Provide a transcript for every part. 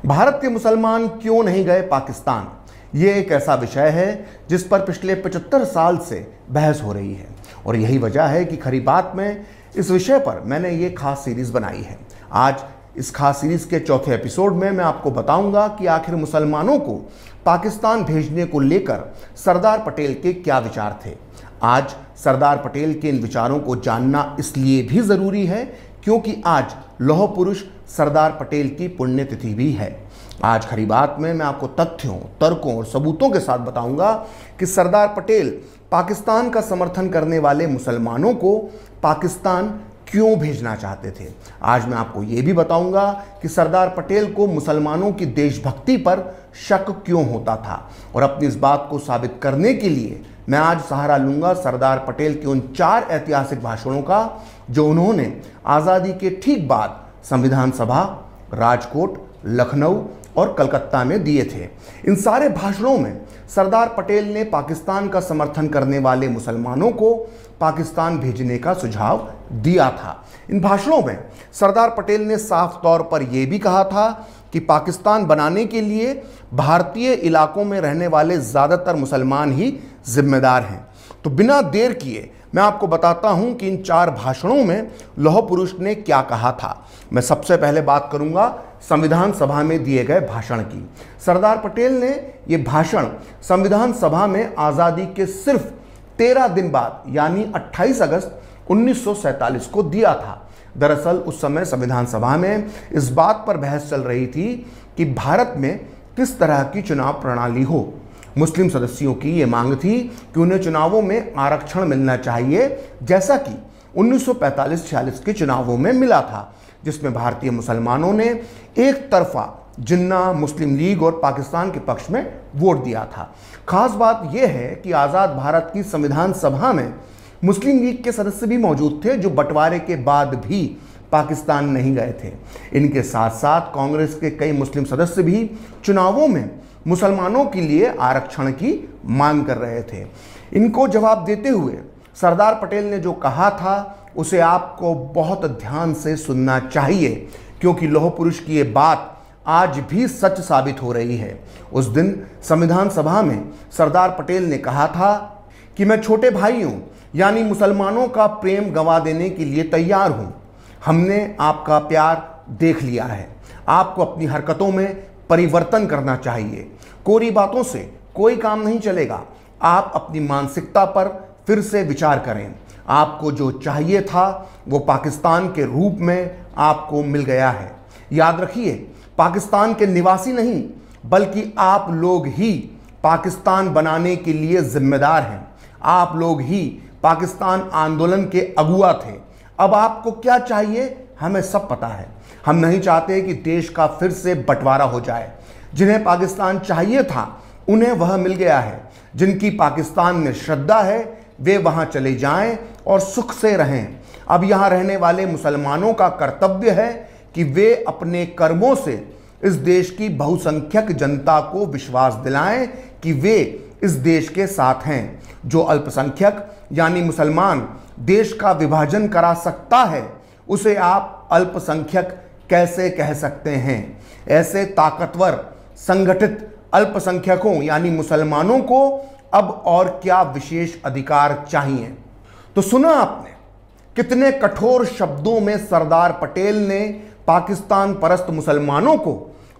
भारत के मुसलमान क्यों नहीं गए पाकिस्तान? ये एक ऐसा विषय है जिस पर पिछले 75 साल से बहस हो रही है और यही वजह है कि खरी बात में इस विषय पर मैंने ये खास सीरीज बनाई है। आज इस खास सीरीज के चौथे एपिसोड में मैं आपको बताऊंगा कि आखिर मुसलमानों को पाकिस्तान भेजने को लेकर सरदार पटेल के क्या विचार थे। आज सरदार पटेल के इन विचारों को जानना इसलिए भी ज़रूरी है क्योंकि आज लौह पुरुष सरदार पटेल की पुण्यतिथि भी है। आज खरी बात में मैं आपको तथ्यों, तर्कों और सबूतों के साथ बताऊंगा कि सरदार पटेल पाकिस्तान का समर्थन करने वाले मुसलमानों को पाकिस्तान क्यों भेजना चाहते थे। आज मैं आपको ये भी बताऊंगा कि सरदार पटेल को मुसलमानों की देशभक्ति पर शक क्यों होता था और अपनी इस बात को साबित करने के लिए मैं आज सहारा लूंगा सरदार पटेल के उन 4 ऐतिहासिक भाषणों का जो उन्होंने आज़ादी के ठीक बाद संविधान सभा, राजकोट, लखनऊ और कलकत्ता में दिए थे। इन सारे भाषणों में सरदार पटेल ने पाकिस्तान का समर्थन करने वाले मुसलमानों को पाकिस्तान भेजने का सुझाव दिया था। इन भाषणों में सरदार पटेल ने साफ तौर पर यह भी कहा था कि पाकिस्तान बनाने के लिए भारतीय इलाकों में रहने वाले ज़्यादातर मुसलमान ही जिम्मेदार हैं। तो बिना देर किए मैं आपको बताता हूं कि इन 4 भाषणों में लौह पुरुष ने क्या कहा था। मैं सबसे पहले बात करूंगा संविधान सभा में दिए गए भाषण की। सरदार पटेल ने यह भाषण संविधान सभा में आज़ादी के सिर्फ 13 दिन बाद यानी 28 अगस्त 1947 को दिया था। दरअसल उस समय संविधान सभा में इस बात पर बहस चल रही थी कि भारत में किस तरह की चुनाव प्रणाली हो। मुस्लिम सदस्यों की ये मांग थी कि उन्हें चुनावों में आरक्षण मिलना चाहिए जैसा कि 1945-46 के चुनावों में मिला था, जिसमें भारतीय मुसलमानों ने एक तरफा जिन्ना, मुस्लिम लीग और पाकिस्तान के पक्ष में वोट दिया था। खास बात यह है कि आज़ाद भारत की संविधान सभा में मुस्लिम लीग के सदस्य भी मौजूद थे जो बंटवारे के बाद भी पाकिस्तान नहीं गए थे। इनके साथ साथ कांग्रेस के कई मुस्लिम सदस्य भी चुनावों में मुसलमानों के लिए आरक्षण की मांग कर रहे थे। इनको जवाब देते हुए सरदार पटेल ने जो कहा था उसे आपको बहुत ध्यान से सुनना चाहिए क्योंकि लौह पुरुष की ये बात आज भी सच साबित हो रही है। उस दिन संविधान सभा में सरदार पटेल ने कहा था कि मैं छोटे भाइयों यानी मुसलमानों का प्रेम गंवा देने के लिए तैयार हूं। हमने आपका प्यार देख लिया है। आपको अपनी हरकतों में परिवर्तन करना चाहिए। कोरी बातों से कोई काम नहीं चलेगा। आप अपनी मानसिकता पर फिर से विचार करें। आपको जो चाहिए था वो पाकिस्तान के रूप में आपको मिल गया है। याद रखिए, पाकिस्तान के निवासी नहीं बल्कि आप लोग ही पाकिस्तान बनाने के लिए जिम्मेदार हैं। आप लोग ही पाकिस्तान आंदोलन के अगुआ थे। अब आपको क्या चाहिए हमें सब पता है। हम नहीं चाहते कि देश का फिर से बंटवारा हो जाए। जिन्हें पाकिस्तान चाहिए था उन्हें वह मिल गया है। जिनकी पाकिस्तान में श्रद्धा है वे वहां चले जाएं और सुख से रहें। अब यहां रहने वाले मुसलमानों का कर्तव्य है कि वे अपने कर्मों से इस देश की बहुसंख्यक जनता को विश्वास दिलाएं कि वे इस देश के साथ हैं। जो अल्पसंख्यक यानी मुसलमान देश का विभाजन करा सकता है उसे आप अल्पसंख्यक कैसे कह सकते हैं। ऐसे ताकतवर संगठित अल्पसंख्यकों यानी मुसलमानों को अब और क्या विशेष अधिकार चाहिए। तो सुना आपने कितने कठोर शब्दों में सरदार पटेल ने पाकिस्तान परस्त मुसलमानों को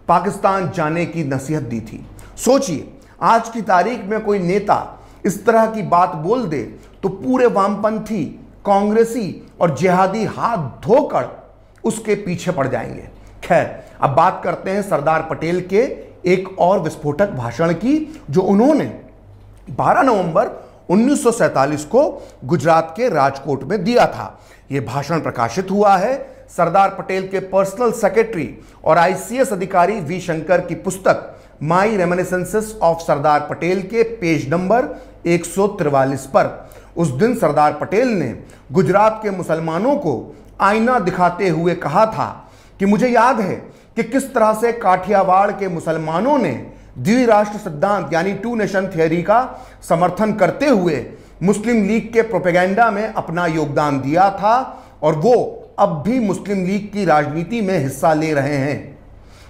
पाकिस्तान जाने की नसीहत दी थी। सोचिए, आज की तारीख में कोई नेता इस तरह की बात बोल दे तो पूरे वामपंथी, कांग्रेसी और जिहादी हाथ धोकर उसके पीछे पड़ जाएंगे। खैर, अब बात करते हैं सरदार पटेल के एक और विस्फोटक भाषण की जो उन्होंने 12 नवंबर 1947 को गुजरात के राजकोट में दिया था। यह भाषण प्रकाशित हुआ है सरदार पटेल के पर्सनल सेक्रेटरी और आईसीएस अधिकारी वी शंकर की पुस्तक माई रेमिनिसेंसेस ऑफ सरदार पटेल के पेज नंबर 143 पर। उस दिन सरदार पटेल ने गुजरात के मुसलमानों को आईना दिखाते हुए कहा था कि मुझे याद है कि किस तरह से काठियावाड़ के मुसलमानों ने द्विराष्ट्र सिद्धांत यानी 2 नेशन थियरी का समर्थन करते हुए मुस्लिम लीग के प्रोपेगेंडा में अपना योगदान दिया था और वो अब भी मुस्लिम लीग की राजनीति में हिस्सा ले रहे हैं।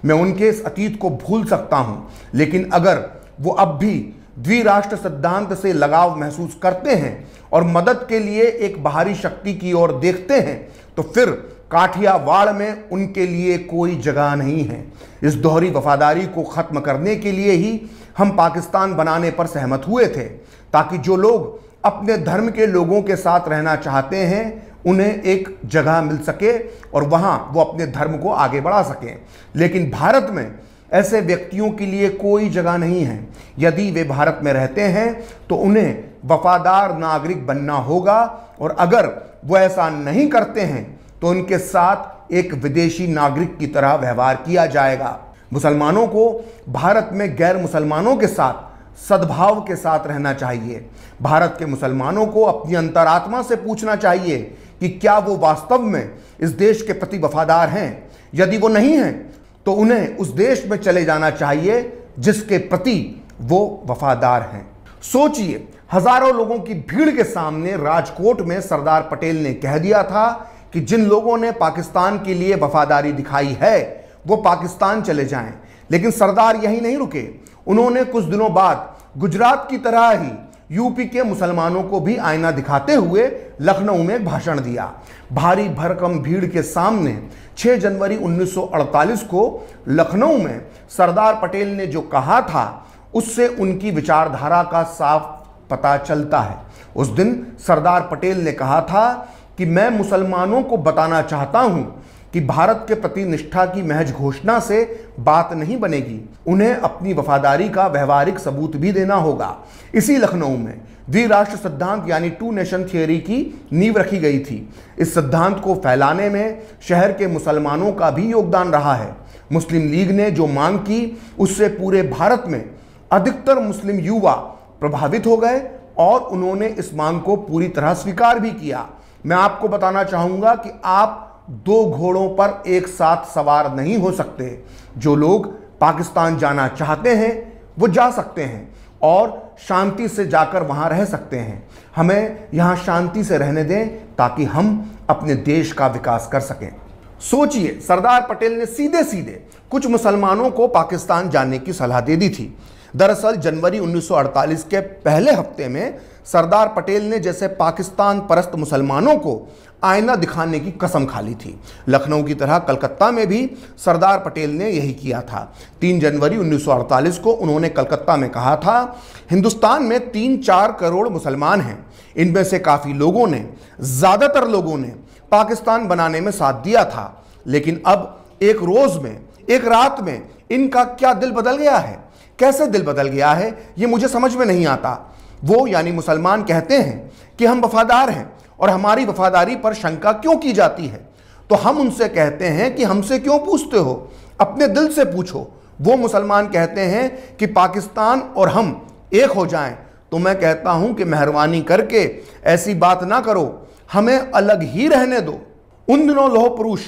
मैं उनके इस अतीत को भूल सकता हूं, लेकिन अगर वो अब भी द्विराष्ट्र सिद्धांत से लगाव महसूस करते हैं और मदद के लिए एक बाहरी शक्ति की ओर देखते हैं, तो फिर काठियावाड़ में उनके लिए कोई जगह नहीं है। इस दोहरी वफादारी को खत्म करने के लिए ही हम पाकिस्तान बनाने पर सहमत हुए थे, ताकि जो लोग अपने धर्म के लोगों के साथ रहना चाहते हैं उन्हें एक जगह मिल सके और वहां वो अपने धर्म को आगे बढ़ा सकें। लेकिन भारत में ऐसे व्यक्तियों के लिए कोई जगह नहीं है। यदि वे भारत में रहते हैं तो उन्हें वफादार नागरिक बनना होगा, और अगर वो ऐसा नहीं करते हैं तो उनके साथ एक विदेशी नागरिक की तरह व्यवहार किया जाएगा। मुसलमानों को भारत में गैर मुसलमानों के साथ सद्भाव के साथ रहना चाहिए। भारत के मुसलमानों को अपनी अंतरात्मा से पूछना चाहिए कि क्या वो वास्तव में इस देश के प्रति वफादार हैं। यदि वो नहीं हैं तो उन्हें उस देश में चले जाना चाहिए जिसके प्रति वो वफादार हैं। सोचिए, हजारों लोगों की भीड़ के सामने राजकोट में सरदार पटेल ने कह दिया था कि जिन लोगों ने पाकिस्तान के लिए वफादारी दिखाई है वो पाकिस्तान चले जाएं। लेकिन सरदार यही नहीं रुके। उन्होंने कुछ दिनों बाद गुजरात की तरह ही यूपी के मुसलमानों को भी आईना दिखाते हुए लखनऊ में एक भाषण दिया। भारी भरकम भीड़ के सामने 6 जनवरी 1948 को लखनऊ में सरदार पटेल ने जो कहा था उससे उनकी विचारधारा का साफ पता चलता है। उस दिन सरदार पटेल ने कहा था कि मैं मुसलमानों को बताना चाहता हूं कि भारत के प्रति निष्ठा की महज घोषणा से बात नहीं बनेगी, उन्हें अपनी वफादारी का व्यवहारिक सबूत भी देना होगा। इसी लखनऊ में द्विराष्ट्र सिद्धांत यानी 2 नेशन थियरी की नींव रखी गई थी। इस सिद्धांत को फैलाने में शहर के मुसलमानों का भी योगदान रहा है। मुस्लिम लीग ने जो मांग की उससे पूरे भारत में अधिकतर मुस्लिम युवा प्रभावित हो गए और उन्होंने इस मांग को पूरी तरह स्वीकार भी किया। मैं आपको बताना चाहूंगा कि आप 2 घोड़ों पर एक साथ सवार नहीं हो सकते। जो लोग पाकिस्तान जाना चाहते हैं वो जा सकते हैं और शांति से जाकर वहां रह सकते हैं। हमें यहां शांति से रहने दें ताकि हम अपने देश का विकास कर सकें। सोचिए, सरदार पटेल ने सीधे सीधे कुछ मुसलमानों को पाकिस्तान जाने की सलाह दे दी थी। दरअसल जनवरी 1948 के पहले हफ्ते में सरदार पटेल ने जैसे पाकिस्तान परस्त मुसलमानों को आईना दिखाने की कसम खा ली थी, लखनऊ की तरह कलकत्ता में भी सरदार पटेल ने यही किया था। 3 जनवरी 1948 को उन्होंने कलकत्ता में कहा था, हिंदुस्तान में 3-4 करोड़ मुसलमान हैं। इनमें से काफ़ी लोगों ने, ज़्यादातर लोगों ने पाकिस्तान बनाने में साथ दिया था, लेकिन अब एक रोज़ में, एक रात में इनका क्या दिल बदल गया है। कैसे दिल बदल गया है ये मुझे समझ में नहीं आता। वो यानी मुसलमान कहते हैं कि हम वफादार हैं और हमारी वफादारी पर शंका क्यों की जाती है, तो हम उनसे कहते हैं कि हमसे क्यों पूछते हो, अपने दिल से पूछो। वो मुसलमान कहते हैं कि पाकिस्तान और हम एक हो जाएं, तो मैं कहता हूं कि मेहरबानी करके ऐसी बात ना करो, हमें अलग ही रहने दो। उन दिनों लौह पुरुष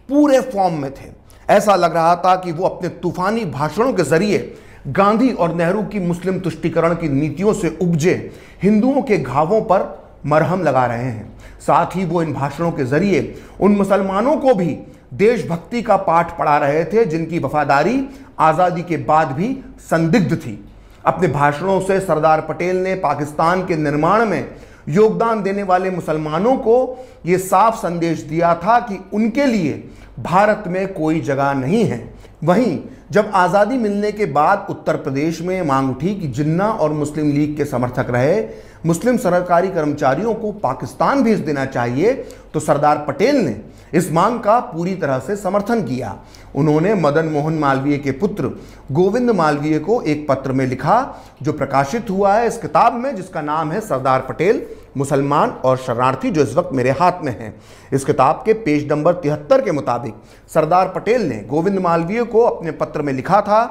पूरे फॉर्म में थे। ऐसा लग रहा था कि वो अपने तूफानी भाषणों के जरिए गांधी और नेहरू की मुस्लिम तुष्टीकरण की नीतियों से उपजे हिंदुओं के घावों पर मरहम लगा रहे हैं। साथ ही वो इन भाषणों के जरिए उन मुसलमानों को भी देशभक्ति का पाठ पढ़ा रहे थे जिनकी वफादारी आज़ादी के बाद भी संदिग्ध थी। अपने भाषणों से सरदार पटेल ने पाकिस्तान के निर्माण में योगदान देने वाले मुसलमानों को ये साफ संदेश दिया था कि उनके लिए भारत में कोई जगह नहीं है। वहीं जब आज़ादी मिलने के बाद उत्तर प्रदेश में मांग उठी कि जिन्ना और मुस्लिम लीग के समर्थक रहे मुस्लिम सरकारी कर्मचारियों को पाकिस्तान भेज देना चाहिए, तो सरदार पटेल ने इस मांग का पूरी तरह से समर्थन किया। उन्होंने मदन मोहन मालवीय के पुत्र गोविंद मालवीय को एक पत्र में लिखा जो प्रकाशित हुआ है इस किताब में, जिसका नाम है सरदार पटेल, मुसलमान और शरणार्थी, जो इस वक्त मेरे हाथ में है। इस किताब के पेज नंबर 73 के मुताबिक सरदार पटेल ने गोविंद मालवीय को अपने पत्र में लिखा था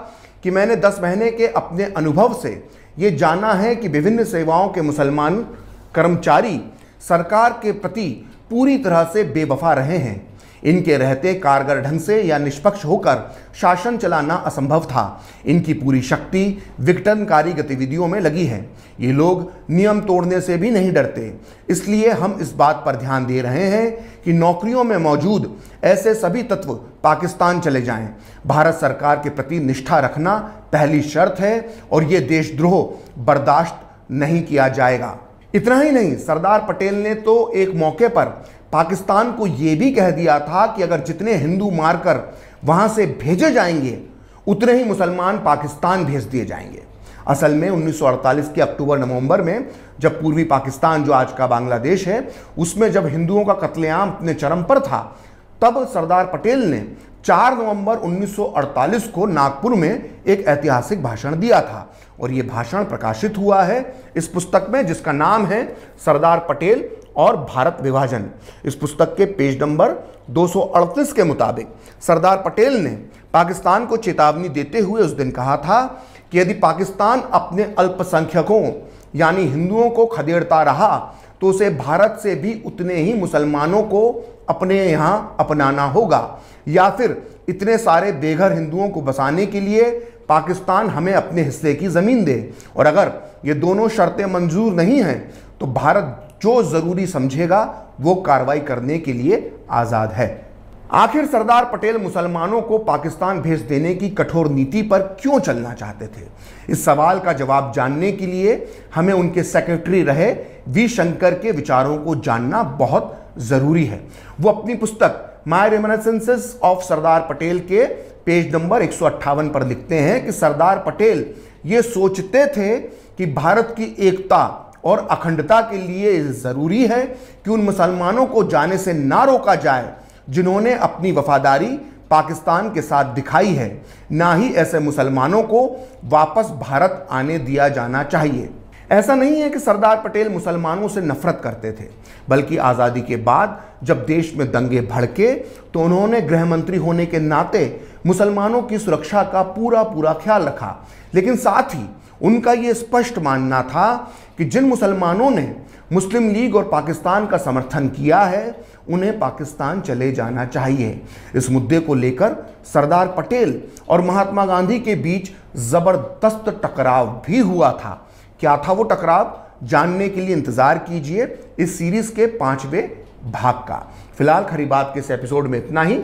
कि मैंने 10 महीने के अपने अनुभव से ये जाना है कि विभिन्न सेवाओं के मुसलमान कर्मचारी सरकार के प्रति पूरी तरह से बेवफा रहे हैं। इनके रहते कारगर ढंग से या निष्पक्ष होकर शासन चलाना असंभव था। इनकी पूरी शक्ति विघटनकारी गतिविधियों में लगी है। ये लोग नियम तोड़ने से भी नहीं डरते। इसलिए हम इस बात पर ध्यान दे रहे हैं कि नौकरियों में मौजूद ऐसे सभी तत्व पाकिस्तान चले जाएं। भारत सरकार के प्रति निष्ठा रखना पहली शर्त है और ये देशद्रोह बर्दाश्त नहीं किया जाएगा। इतना ही नहीं, सरदार पटेल ने तो एक मौके पर पाकिस्तान को यह भी कह दिया था कि अगर जितने हिंदू मारकर वहां से भेजे जाएंगे उतने ही मुसलमान पाकिस्तान भेज दिए जाएंगे। असल में 1948 के अक्टूबर-नवंबर में जब पूर्वी पाकिस्तान, जो आज का बांग्लादेश है, उसमें जब हिंदुओं का कत्लेआम अपने चरम पर था, तब सरदार पटेल ने 4 नवंबर 1948 को नागपुर में एक ऐतिहासिक भाषण दिया था और यह भाषण प्रकाशित हुआ है इस पुस्तक में, जिसका नाम है सरदार पटेल और भारत विभाजन। इस पुस्तक के पेज नंबर 238 के मुताबिक सरदार पटेल ने पाकिस्तान को चेतावनी देते हुए उस दिन कहा था कि यदि पाकिस्तान अपने अल्पसंख्यकों यानी हिंदुओं को खदेड़ता रहा तो उसे भारत से भी उतने ही मुसलमानों को अपने यहां अपनाना होगा, या फिर इतने सारे बेघर हिंदुओं को बसाने के लिए पाकिस्तान हमें अपने हिस्से की जमीन दे, और अगर ये दोनों शर्तें मंजूर नहीं हैं तो भारत जो जरूरी समझेगा वो कार्रवाई करने के लिए आजाद है। आखिर सरदार पटेल मुसलमानों को पाकिस्तान भेज देने की कठोर नीति पर क्यों चलना चाहते थे? इस सवाल का जवाब जानने के लिए हमें उनके सेक्रेटरी रहे वी शंकर के विचारों को जानना बहुत जरूरी है। वो अपनी पुस्तक my reminiscences of Sardar Patel के पेज नंबर 158 पर लिखते हैं कि सरदार पटेल ये सोचते थे कि भारत की एकता और अखंडता के लिए जरूरी है कि उन मुसलमानों को जाने से ना रोका जाए जिन्होंने अपनी वफादारी पाकिस्तान के साथ दिखाई है, ना ही ऐसे मुसलमानों को वापस भारत आने दिया जाना चाहिए। ऐसा नहीं है कि सरदार पटेल मुसलमानों से नफरत करते थे, बल्कि आज़ादी के बाद जब देश में दंगे भड़के तो उन्होंने गृह मंत्री होने के नाते मुसलमानों की सुरक्षा का पूरा ख्याल रखा। लेकिन साथ ही उनका यह स्पष्ट मानना था कि जिन मुसलमानों ने मुस्लिम लीग और पाकिस्तान का समर्थन किया है उन्हें पाकिस्तान चले जाना चाहिए। इस मुद्दे को लेकर सरदार पटेल और महात्मा गांधी के बीच जबरदस्त टकराव भी हुआ था। क्या था वो टकराव, जानने के लिए इंतजार कीजिए इस सीरीज के 5वें भाग का। फिलहाल खरी बात के इस एपिसोड में इतना ही।